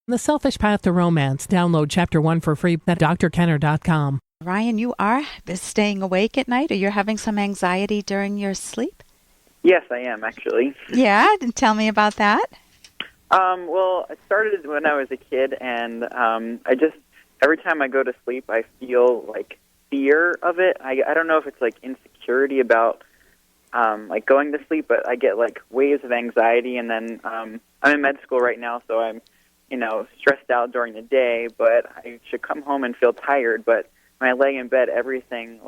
The Selfish Path to Romance. Download Chapter 1 for free at drkenner.com. Ryan, you are staying awake at night, or you're having some anxiety during your sleep? Yes, I am, actually. Yeah, tell me about that. Well, it started when I was a kid, and every time I go to sleep, I feel, like, fear of it. I don't know if it's, like, insecurity about, going to sleep, but I get, like, waves of anxiety, and then I'm in med school right now, so I'm, stressed out during the day, but I should come home and feel tired, but when I lay in bed, everything,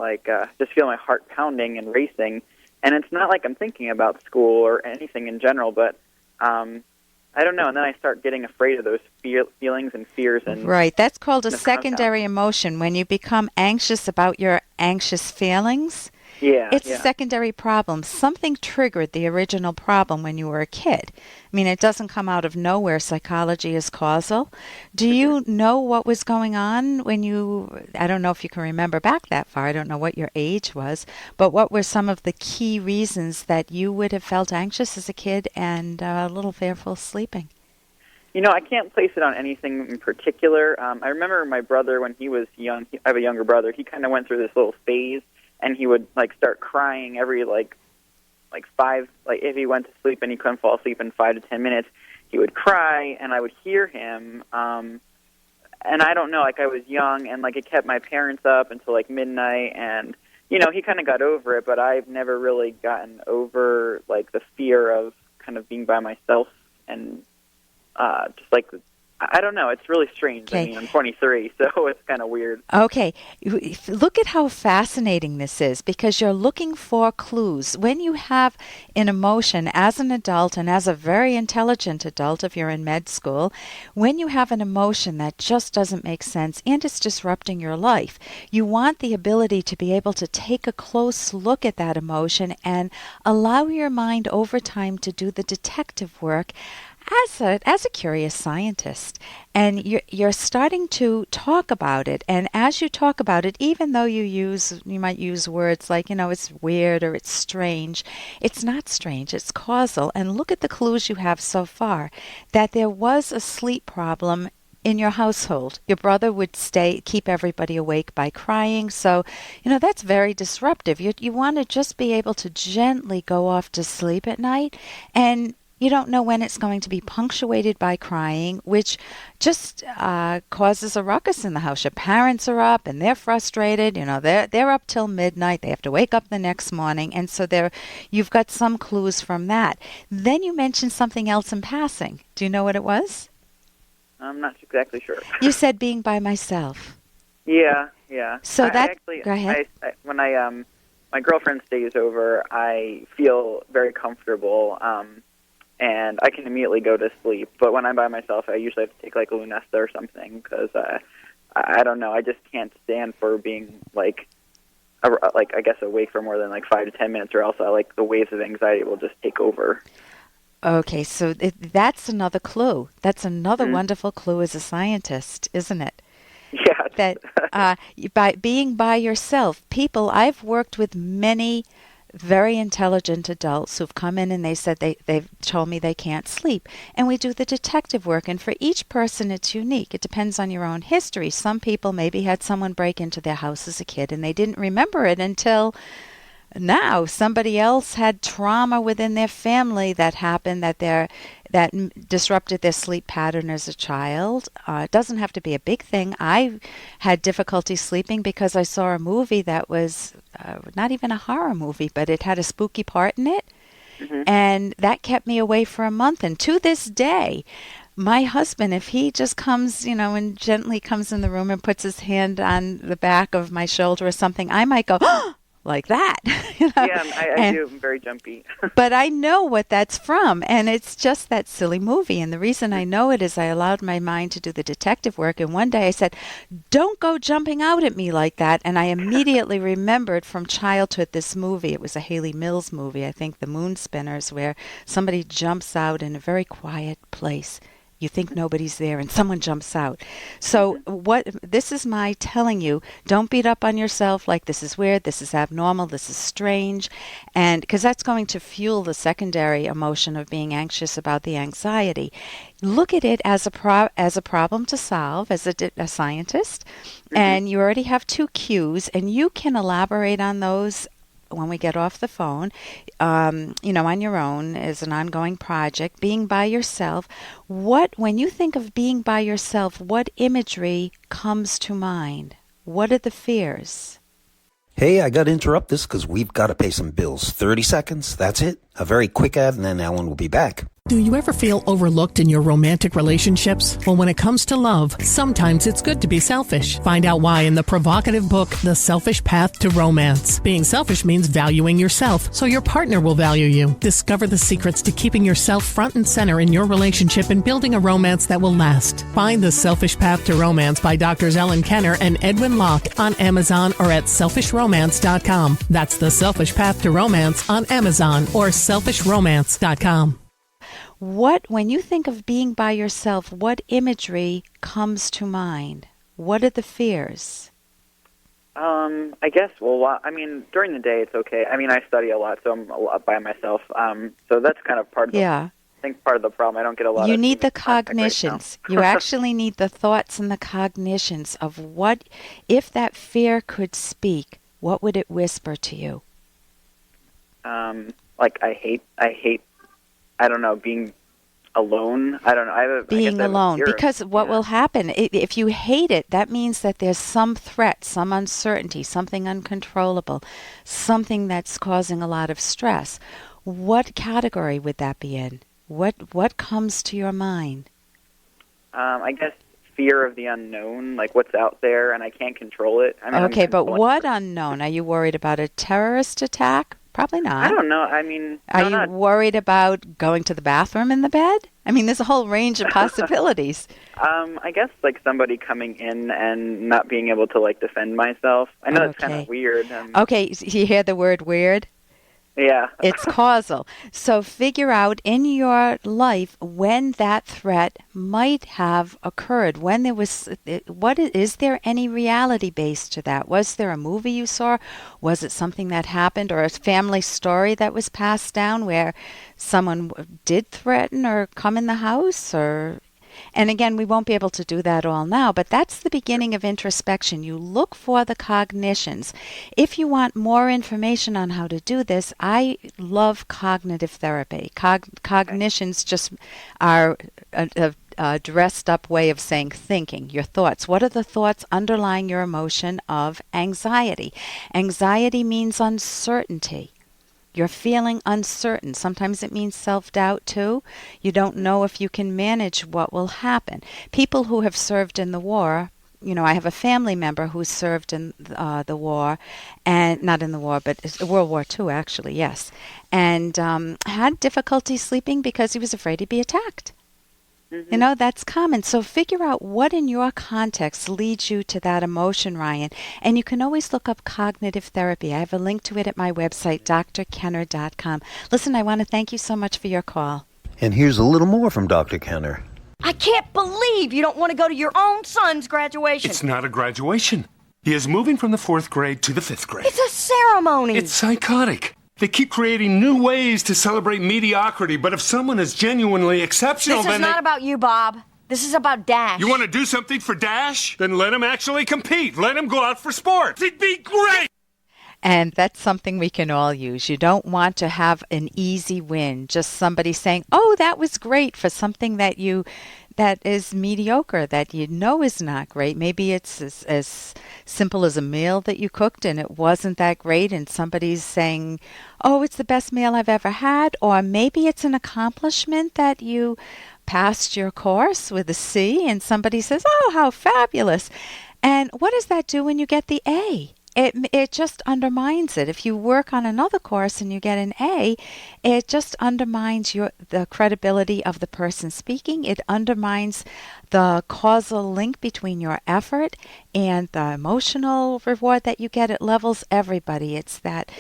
just feel my heart pounding and racing, and it's not like I'm thinking about school or anything in general, but I don't know, and then I start getting afraid of those feelings and fears. And right, that's called a secondary emotion. When you become anxious about your anxious feelings, it's a secondary problem. Something triggered the original problem when you were a kid. I mean, it doesn't come out of nowhere. Psychology is causal. Do you know what was going on when I don't know if you can remember back that far. I don't know what your age was, but what were some of the key reasons that you would have felt anxious as a kid and a little fearful sleeping? I can't place it on anything in particular. I remember my brother when he was young. I have a younger brother. He kind of went through this little phase, and he would start crying every if he went to sleep and he couldn't fall asleep in 5 to 10 minutes, he would cry, and I would hear him. And I don't know, I was young, and it kept my parents up until midnight, and he kind of got over it, but I've never really gotten over the fear of kind of being by myself and I don't know. It's really strange. Okay. I mean, I'm 23, so it's kind of weird. Okay. Look at how fascinating this is, because you're looking for clues. When you have an emotion as an adult and as a very intelligent adult, if you're in med school, when you have an emotion that just doesn't make sense and it's disrupting your life, you want the ability to be able to take a close look at that emotion and allow your mind over time to do the detective work as a curious scientist, and you're starting to talk about it. And as you talk about it, even though you might use words like, it's weird or it's strange, it's not strange, it's causal. And look at the clues you have so far, that there was a sleep problem in your household. Your brother would keep everybody awake by crying. So, that's very disruptive. You want to just be able to gently go off to sleep at night, and you don't know when it's going to be punctuated by crying, which just causes a ruckus in the house. Your parents are up and they're frustrated. They're up till midnight. They have to wake up the next morning, and so you've got some clues from that. Then you mentioned something else in passing. Do you know what it was? I'm not exactly sure. You said being by myself. Yeah. So go ahead. When my girlfriend stays over, I feel very comfortable. And I can immediately go to sleep. But when I'm by myself, I usually have to take Lunesta or something, because I don't know. I just can't stand for being I guess awake for more than 5 to 10 minutes, or else the waves of anxiety will just take over. Okay, so that's another clue. That's another wonderful clue as a scientist, isn't it? Yeah. That by being by yourself, I've worked with many very intelligent adults who've come in and they said they've told me they can't sleep. And we do the detective work, and for each person it's unique. It depends on your own history. Some people maybe had someone break into their house as a kid and they didn't remember it until now. Somebody else had trauma within their family that happened that disrupted their sleep pattern as a child. It doesn't have to be a big thing. I had difficulty sleeping because I saw a movie that was not even a horror movie, but it had a spooky part in it. Mm-hmm. And that kept me away for a month. And to this day, my husband, if he just comes, and gently comes in the room and puts his hand on the back of my shoulder or something, I might go, like that. Yeah, I do. I'm very jumpy. But I know what that's from, and it's just that silly movie. And the reason I know it is I allowed my mind to do the detective work, and one day I said, don't go jumping out at me like that. And I immediately remembered from childhood this movie. It was a Haley Mills movie, I think The Moon Spinners, where somebody jumps out in a very quiet place You think nobody's there and someone jumps out. So this is my telling you, don't beat up on yourself like this is weird, this is abnormal, this is strange, and because that's going to fuel the secondary emotion of being anxious about the anxiety. Look at it as a problem to solve as a scientist, and you already have 2 cues, and you can elaborate on those when we get off the phone, on your own as an ongoing project, being by yourself. When you think of being by yourself, what imagery comes to mind? What are the fears? Hey, I got to interrupt this because we've got to pay some bills. 30 seconds, that's it. A very quick ad, and then Alan will be back. Do you ever feel overlooked in your romantic relationships? Well, when it comes to love, sometimes it's good to be selfish. Find out why in the provocative book, The Selfish Path to Romance. Being selfish means valuing yourself, so your partner will value you. Discover the secrets to keeping yourself front and center in your relationship and building a romance that will last. Find The Selfish Path to Romance by Drs. Ellen Kenner and Edwin Locke on Amazon or at selfishromance.com. That's The Selfish Path to Romance on Amazon or selfishromance.com. When you think of being by yourself, what imagery comes to mind? What are the fears? I guess, during the day it's okay. I study a lot, so I'm a lot by myself. So that's kind of part of I think part of the problem. I don't get a lot You of need the right cognitions. You actually need the thoughts and the cognitions of what, if that fear could speak, what would it whisper to you? I hate, I don't know, being alone. I don't know. Being alone. Because what will happen, if you hate it, that means that there's some threat, some uncertainty, something uncontrollable, something that's causing a lot of stress. What category would that be in? What comes to your mind? I guess fear of the unknown, like what's out there, and I can't control it. Okay, but what unknown? Are you worried about a terrorist attack? Probably not. I don't know. Are you worried about going to the bathroom in the bed? There's a whole range of possibilities. I guess somebody coming in and not being able to defend myself. I know that's kind of weird. Okay, you hear the word weird? Yeah. It's causal. So figure out in your life when that threat might have occurred. When there was, is there any reality base to that? Was there a movie you saw? Was it something that happened, or a family story that was passed down where someone did threaten or come in the house? And again, we won't be able to do that all now, but that's the beginning of introspection. You look for the cognitions. If you want more information on how to do this, I love cognitive therapy. Cognitions just are a dressed up way of saying thinking, your thoughts. What are the thoughts underlying your emotion of anxiety? Anxiety means uncertainty. You're feeling uncertain. Sometimes it means self-doubt too. You don't know if you can manage what will happen. People who have served in the war, I have a family member who served in the war, and not in the war, but World War II actually, yes, and had difficulty sleeping because he was afraid he'd be attacked. Mm-hmm. That's common. So figure out what in your context leads you to that emotion, Ryan. And you can always look up cognitive therapy. I have a link to it at my website, drkenner.com. Listen, I want to thank you so much for your call. And here's a little more from Dr. Kenner. I can't believe you don't want to go to your own son's graduation. It's not a graduation. He is moving from the 4th grade to the 5th grade. It's a ceremony. It's psychotic. They keep creating new ways to celebrate mediocrity, but if someone is genuinely exceptional, This is not about you, Bob. This is about Dash. You want to do something for Dash? Then let him actually compete. Let him go out for sports. It'd be great! And that's something we can all use. You don't want to have an easy win, just somebody saying, oh, that was great, for something that is mediocre, that is not great. Maybe it's as simple as a meal that you cooked and it wasn't that great, and somebody's saying, oh, it's the best meal I've ever had. Or maybe it's an accomplishment that you passed your course with a C and somebody says, oh, how fabulous. And what does that do when you get the A? It just undermines it. If you work on another course and you get an A, it just undermines the credibility of the person speaking. It undermines the causal link between your effort and the emotional reward that you get. It levels everybody. It's that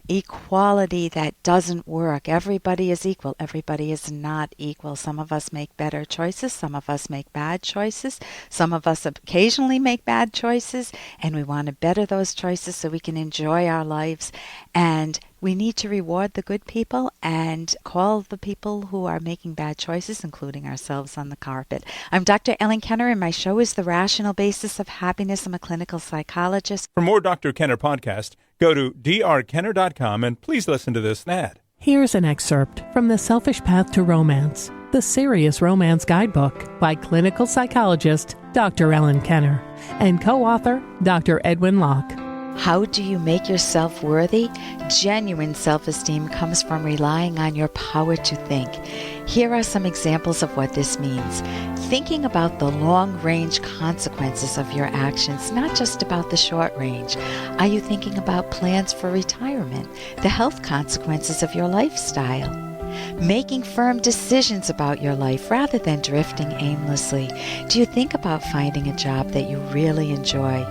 equality that doesn't work. Everybody is equal. Everybody is not equal. Some of us make better choices. Some of us make bad choices. Some of us occasionally make bad choices, and we want to better those choices so we can enjoy our lives. And we need to reward the good people and call the people who are making bad choices, including ourselves, on the carpet. I'm Dr. Ellen Kenner, and my show is The Rational Basis of Happiness. I'm a clinical psychologist. For more Dr. Kenner podcast, go to drkenner.com and please listen to this ad. Here's an excerpt from The Selfish Path to Romance, the Serious Romance Guidebook by clinical psychologist Dr. Ellen Kenner and co-author Dr. Edwin Locke. How do you make yourself worthy? Genuine self-esteem comes from relying on your power to think. Here are some examples of what this means. Thinking about the long-range consequences of your actions, not just about the short range. Are you thinking about plans for retirement, the health consequences of your lifestyle? Making firm decisions about your life rather than drifting aimlessly. Do you think about finding a job that you really enjoy?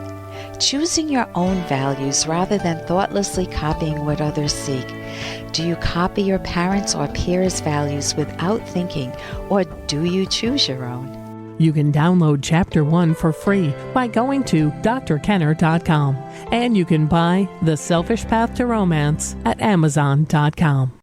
Choosing your own values rather than thoughtlessly copying what others seek. Do you copy your parents' or peers' values without thinking, or do you choose your own? You can download Chapter 1 for free by going to drkenner.com, and you can buy The Selfish Path to Romance at amazon.com.